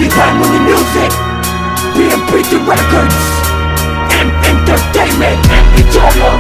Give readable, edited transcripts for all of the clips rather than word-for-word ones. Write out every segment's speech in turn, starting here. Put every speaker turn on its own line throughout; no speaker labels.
Harmony Music, BMPT Records, M Entertainment, and Itoyo.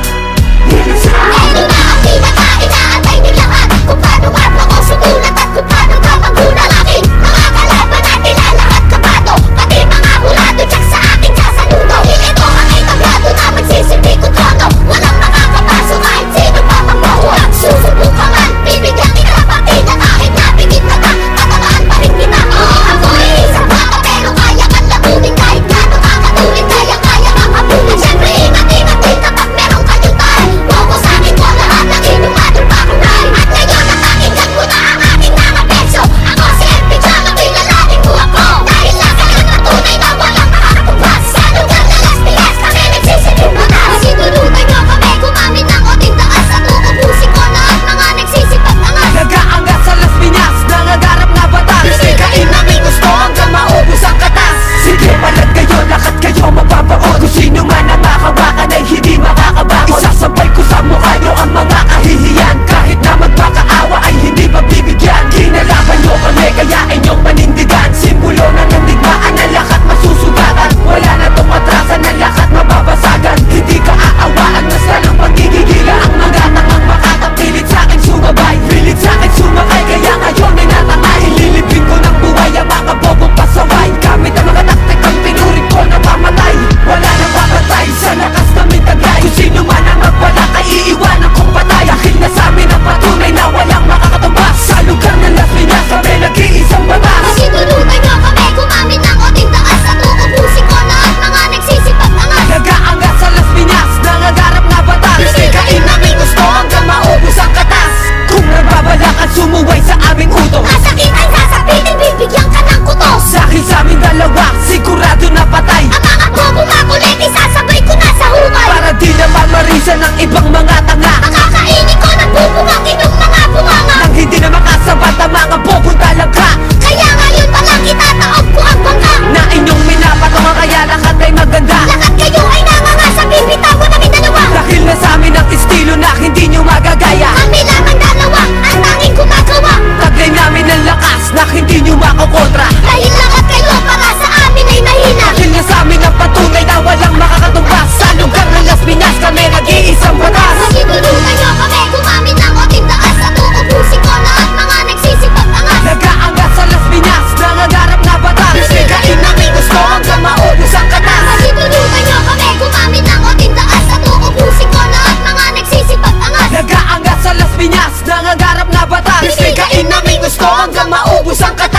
Bilisan!
Ito na ang pinakain na atay ng lahat. Kung paano nga ba ako sugulat at kung paano nga magulang aking mga kalaban at ilalahat kabado. Pati mga hulado tsak sa aking kasaludo. Ito ang itablado na magsisilbi ko trono. Walang makakapasok kahit sino pa mamuho. Susubukan man, bibigyan kita pati na kahit napigit na ka. Tatamaan pa rin kita. Ako ay isang bata pero kaya kang labunin. Kahit gano'n kakatulit kaya kang habulin. Siyempre ingat-ingat din kapag meron kayong tayo. Bobo sa akin ko lahat ng inumatong pakunay. At ngayon napakinggan mo na ang aking mga beso. Ako si MP Chama, kilalanin mo ako. Dahil nasa na tunay na walang makakatumbas. Sa lugar na Las Piñas kami nagsisilip mo na. Sinulutan nyo kami gumamit ng oting taas. At uubusin ko na ang mga nagsisipag angas.
Nag-aangat sa Las Piñas, nangagarap na batas. Sisikain namin gusto hanggang maubos ang katas.
Sige, palad kayo, lahat kayo mapapaon. Kung sino man ang makawakan ay hindi makakabangon. Isasabay ko sa mukha nyo ang mga kahihiyan. Kahit na magmakaawa ay hindi mabibigyan. Kinalaban nyo kami, kaya inyong panindigan. Simbolo na ng digmaan na lahat masusugatan. Wala na tong atrasan na lahat mababasagan. Hindi ka aawaan, basta ng pagigigila. Ang mga tangang makatang pilit sa'kin sumabay. Pilit sa'kin sumakay, kaya ngayon ay natangay. Ililipin ko ng buhay ang mga bobong pasaway. Gamit ang mga taktikang tinuring ko na pamatay. Wala na papatay sa lakas namin tagay. Kung sino man ang magwala kay iiwanan kong patay. Dahil na sa amin ang patunay na walang makakatumbas. Sa lugar ng Las Piñas kami nag-iisang batas.
Sinulutan nyo kami gumamit ng oting taas. At uubusin ko na ang mga nagsisipag angas.
Nag-aangat sa Las Piñas, nangagarap na batas. Sisikain namin gusto hanggang maubos ang katas. Kung nagbabalak at sumuway sa aming utos,
Masakit ay sasabitin, bibigyan ka ng kutos.
dahil sa aming dalawa, sigurado na patay.
Ang mga bobo makulit, isasabay ko na sa hukay.
Para di naman marisan ng ibang mga tanga.
Makakainin ko ng bubungang inyong mga bunganga.
Nang hindi na makasabat ang mga bobong talagha.
Kaya ngayon pa lang itataob ko ang bangka.
Na inyong minapatungan kaya lahat ay maganda.
Lahat kayo ay nangangasa, bibitawan namin dalawa.
Dahil na sa amin ang estilo na hindi nyo magagaya.
Kami lang ang dalawa, ang tanging gumagawa.
Taglay namin ang lakas na hindi nyo makokontra.
Dahil lahat kayo para sa amin ay mahina.
Dahil na sa amin ang patunay na walang makakatumbas. Sa lugar ng Las Piñas kami nag-iisang batas.
Sinulutan nyo kami gumamit ng oting taas. At uubusin ko na ang mga nagsisipag angas.
Nag-aangat sa Las Piñas, nangagarap na batas. Sisikain namin gusto hanggang maubos ang katas.
Sinulutan nyo kami gumamit ng oting taas. At uubusin ko na ang mga nagsisipag angas.
Nag-aangat sa Las Piñas, nangagarap na batas. Sisikain namin gusto hanggang maubos ang katas.